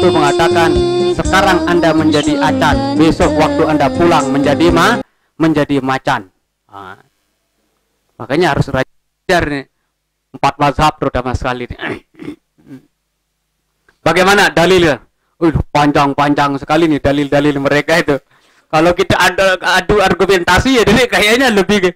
itu mengatakan, sekarang Anda menjadi acan, besok waktu Anda pulang menjadi macan. Nah, makanya harus belajar nih 4 mazhab terutama sekali nih. Bagaimana dalilnya? Panjang-panjang sekali nih dalil-dalil mereka itu. Kalau kita adu argumentasi ya, jadi kayaknya lebih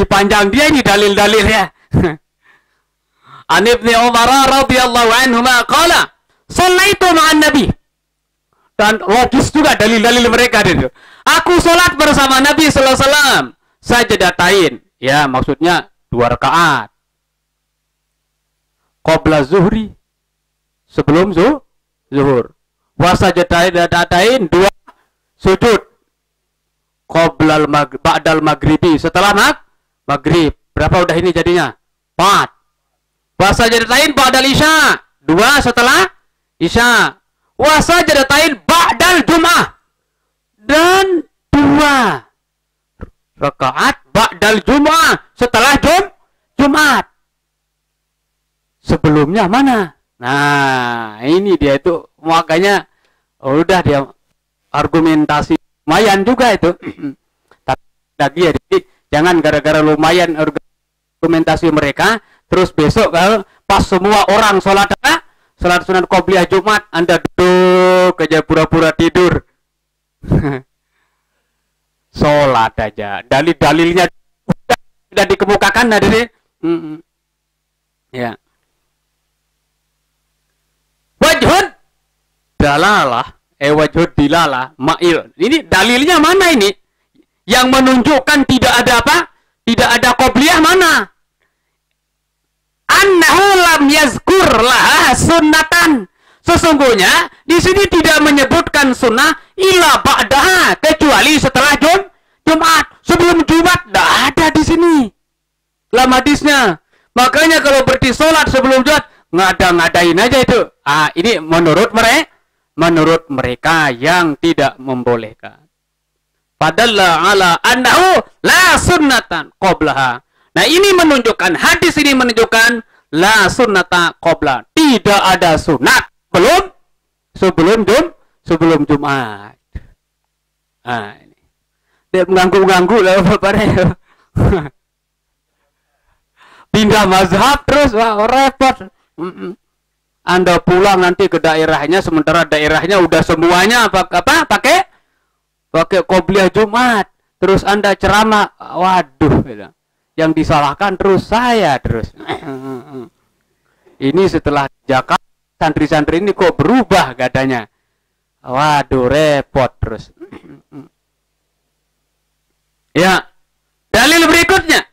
panjang dia ini dalil-dalilnya. An Ibnu Umar radhiyallahu anhuma qala, "Shallaitu ma'an Nabi." Dan logis juga dalil-dalil mereka itu. Aku sholat bersama Nabi sallallahu alaihi wasallam sajdatain. Ya, maksudnya 2 rakaat. Qabla zuhri, sebelum zuhur. Wa sajdatain 2 sujud. Qabla ba'dal maghribi, setelah maghrib. Berapa udah ini jadinya? 4. Wa sajdatain ba'dal isya, 2 setelah isya. Wa sajdatain ba'dal jum'ah, dan 2 rakaat ba'dal jum'ah, setelah Jumat. Sebelumnya mana? Nah, ini dia itu, makanya udah dia argumentasi lumayan juga itu. Tapi lagi ya, jadi jangan gara-gara lumayan argumentasi mereka, terus besok kalau pas semua orang sholat sunat qobliyah Jumat, Anda duduk aja pura-pura tidur. Sholat aja, dalil-dalilnya sudah dikemukakan dari ya. Wajhud dalalah, wajhud dilalah, ma'il. Ini dalilnya mana ini? Yang menunjukkan tidak ada apa? Tidak ada qobliyah mana? Annahu lam yazkur laha sunnatan. Sesungguhnya di sini tidak menyebutkan sunnah illa ba'daha, kecuali setelah Jumat. Sebelum Jumat tidak ada di sini dalam hadisnya. Makanya kalau berarti sholat sebelum Jumat, ngada-ngadain aja itu. Ini menurut mereka yang tidak membolehkan. Padalla ala annahu la sunnatan qablaha. Nah, ini menunjukkan, hadis ini menunjukkan la sunnata qabla, tidak ada sunat sebelum Jumat. Ini dia mengganggu lah Bapak. Pindah mazhab terus, repot. Anda pulang nanti ke daerahnya, sementara daerahnya udah semuanya pakai qobliyah Jumat. Terus Anda ceramah, waduh, yang disalahkan terus saya terus. Ini setelah Jakarta, santri-santri ini kok berubah katanya. Waduh, repot terus. Ya, dalil berikutnya.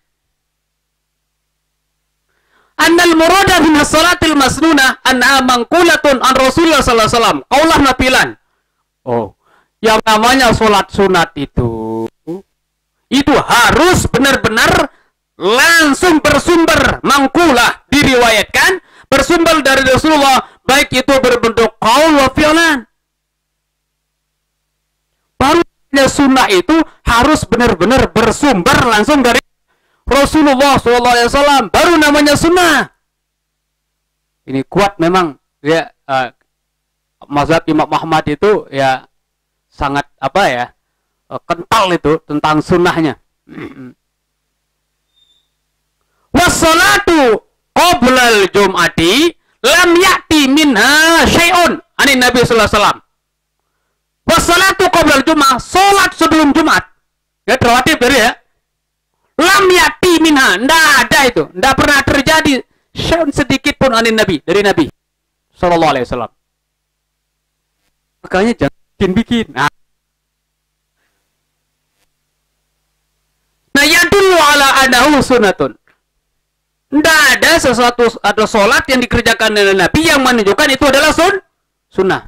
Annal murada min as-salatil masnunah anha manqulatun an Rasulullah sallallahu alaihi wasallam qaulan nafilan. Oh, yang namanya salat sunat itu harus benar-benar langsung bersumber, mangkulah, diriwayatkan bersumber dari Rasulullah, baik itu berbentuk qaul wa fi'lan. Baru sunnah itu harus benar-benar bersumber langsung dari Rasulullah SAW, baru namanya sunnah. Ini kuat memang ya, mazhab Imam Ahmad itu ya sangat kental itu tentang sunnahnya. Wassalatu qoblal jum'ati lam ya'ti minha syai'un anin Nabi sallallahu alaihi wasallam. Wassalatu qoblal jum'ah, salat sebelum Jumat. Ya, relatif dari ya. Lam ya'ti minha, enggak ada itu, enggak pernah terjadi syai'un sedikit pun anin Nabi, dari Nabi sallallahu alaihi wasallam. Makanya jangan bikin. Nah, yadullu ala annahu sunnatun. Tidak ada sesuatu atau sholat yang dikerjakan oleh Nabi yang menunjukkan itu adalah sunnah.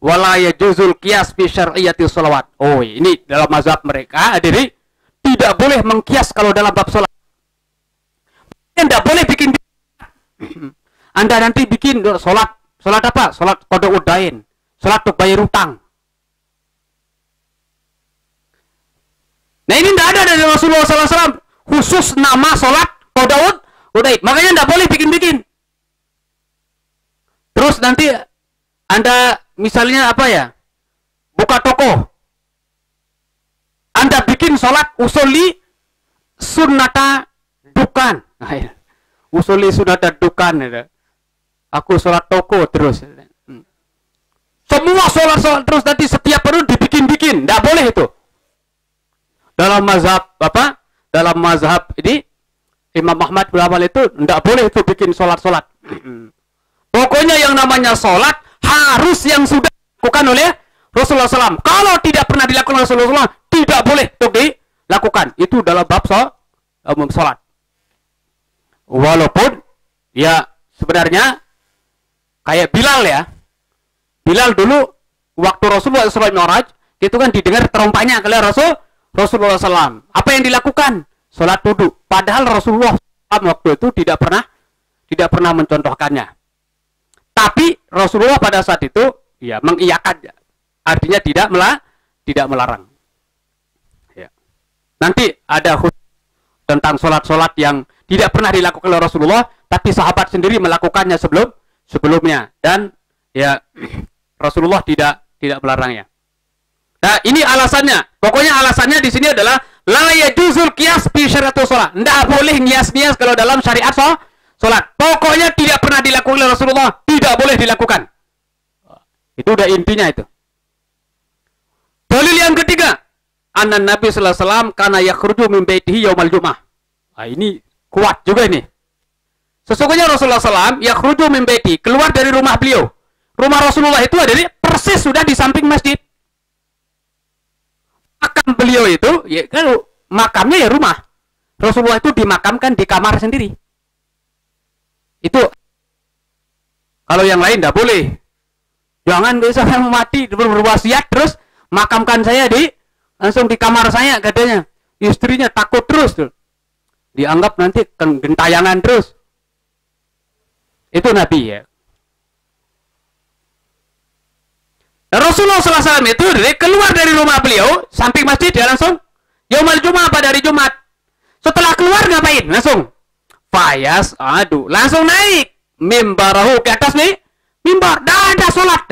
Wala yajuzul qiyas bi syar'iyyati sholawat. Oh, ini dalam mazhab mereka, jadi tidak boleh mengkias kalau dalam bab sholat. Tidak boleh bikin. Anda nanti bikin sholat apa? Sholat qada udain, sholat untuk bayar utang. Nah, ini tidak ada dari Rasulullah SAW khusus nama sholat qada udain. Makanya tidak boleh bikin-bikin. Terus nanti Anda misalnya apa ya? Buka toko. Anda bikin sholat usuli sunnata dukan. Usuli sunnata dukan. Aku sholat toko terus. Semua sholat terus, nanti setiap perlu dibikin-bikin. Tidak boleh itu. Dalam mazhab apa? Dalam mazhab ini Imam Ahmad bin Hanbal itu tidak boleh itu bikin sholat. Pokoknya yang namanya sholat harus yang sudah dilakukan oleh Rasulullah SAW. Kalau tidak pernah dilakukan oleh Rasulullah SAW, tidak boleh untuk dilakukan. Itu dalam bab sholat. Walaupun ya sebenarnya kayak Bilal ya. Bilal dulu waktu Rasulullah SAW Mi'raj itu kan didengar terompanya oleh Rasulullah SAW. Apa yang dilakukan? Sholat wudhu. Padahal Rasulullah SAW waktu itu tidak pernah mencontohkannya. Tapi Rasulullah pada saat itu ya mengiyakan, artinya tidak melarang. Ya. Nanti ada tentang sholat yang tidak pernah dilakukan oleh Rasulullah, tapi sahabat sendiri melakukannya sebelumnya, dan ya Rasulullah tidak melarangnya. Nah, ini alasannya. Pokoknya alasannya di sini adalah la yajuzul qiyas fi syariatus shalah. Tidak boleh ngias-ngias kalau dalam syariat salat. Pokoknya tidak pernah dilakukan oleh Rasulullah, tidak boleh dilakukan. Itu udah intinya itu. Dalil yang ketiga, anna Nabi sallallahu alaihi wasallam kana yakhruju min baitihi yaumal jum'ah. Nah, ini kuat juga ini. Sesungguhnya Rasulullah SAW yakhruju min baiti, keluar dari rumah beliau. Rumah Rasulullah itu ada persis sudah di samping masjid. Makam beliau itu, ya kalau makamnya ya rumah. Rasulullah itu dimakamkan di kamar sendiri. Itu kalau yang lain tidak boleh. Jangan bisa mati berwasiat terus makamkan saya langsung di kamar saya, katanya. Istrinya takut terus tuh. Dianggap nanti gentayangan terus. Itu Nabi ya. Dan Rasulullah SAW itu keluar dari rumah beliau samping masjid, dia langsung Yaumal Jum'ah pada hari Jumat. Setelah keluar ngapain? Langsung langsung naik mimbarahu ke atas nih mimbar. Dah ada sholat.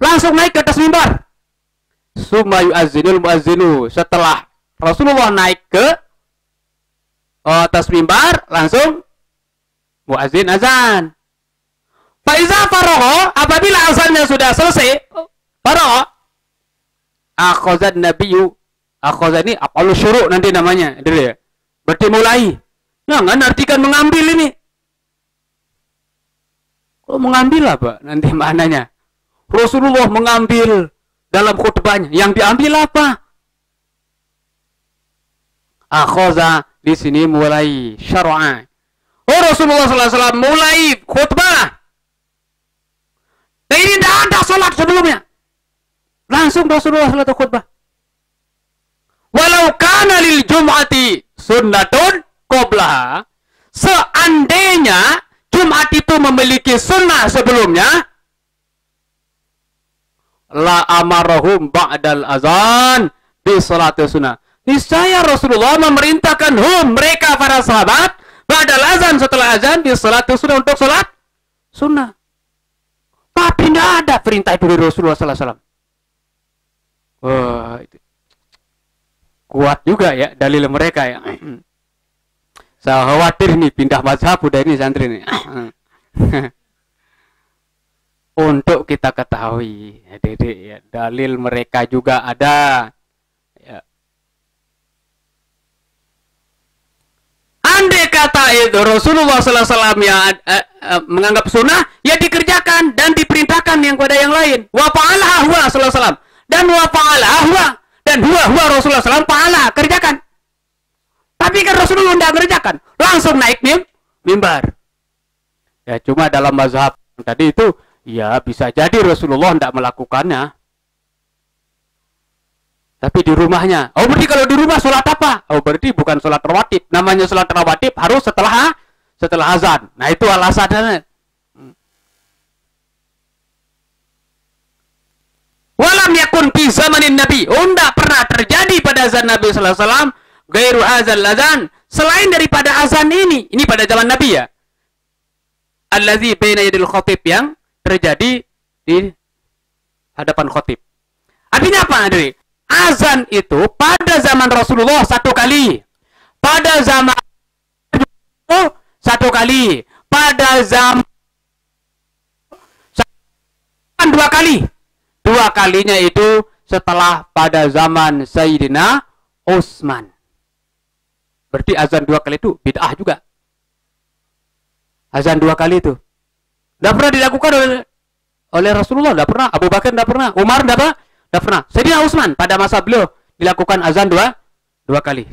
Langsung naik ke atas mimbar. Summa yu'azzinul mu'azzinu. Setelah Rasulullah naik ke atas mimbar, langsung mu'azzin azan. Faiza faragha, apabila azannya sudah selesai, faragha, akhazan nabiyyu. Akhazan ini apalu syuru' nanti namanya. Berarti mulai. Jangan artikan mengambil ini. Kalau mengambil apa? Nanti maknanya. Rasulullah mengambil dalam khutbahnya. Yang diambil apa? Akhaza di sini mulai syar'a. Oh, Rasulullah SAW mulai khutbah. Dan ini tidak ada salat sebelumnya. Langsung Rasulullah SAW khutbah. Walau kana lil jum'ati sunnatun qablaha, seandainya Jumat itu memiliki sunnah sebelumnya, la amarahum ba'dal azan bi salati sunnah. Niscaya Rasulullah memerintahkan mereka para sahabat ba'dal azan, setelah azan, di salati sunnah, untuk salat sunnah. Tapi tidak ada perintah itu dari Rasulullah SAW. Wah, itu kuat juga ya dalil mereka ya. Saya khawatir nih pindah mazhab udah ini santri nih. Untuk kita ketahui ya, dalil mereka juga ada ya. Andai kata itu Rasulullah SAW yang menganggap sunnah, ya dikerjakan dan diperintahkan yang kepada yang lain. Wa fa'ala huwa sallallahu alaihi wasallam, dan wa fa'ala huwa, dan huwa Rasulullah SAW fa'ala, kerjakan. Tapi kan Rasulullah tidak mengerjakan, langsung naik mimbar. Ya cuma dalam mazhab tadi itu, ya bisa jadi Rasulullah tidak melakukannya. Tapi di rumahnya. Oh, berarti kalau di rumah sholat apa? Oh, berarti bukan sholat rawatib. Namanya sholat rawatib harus setelah azan. Nah, itu alasannya. Walam yakun fi zamanin Nabi. Oh, tidak pernah terjadi pada azan Nabi sallallahu alaihi wasallam gairu azan azan, selain daripada azan ini. Ini pada zaman Nabi ya. Allazi baina yadil khatib, yang terjadi di hadapan khotib. Artinya apa, Andri? Azan itu pada zaman Rasulullah 1 kali, pada zaman itu 1 kali, pada zaman 2 kali. 2 kalinya itu setelah pada zaman Sayyidina Utsman. Berarti azan 2 kali itu bid'ah juga. Azan 2 kali itu tidak pernah dilakukan oleh Rasulullah, tidak pernah. Abu Bakar tidak pernah, Umar tidak pernah. Sayyidina Utsman pada masa beliau dilakukan azan 2 kali.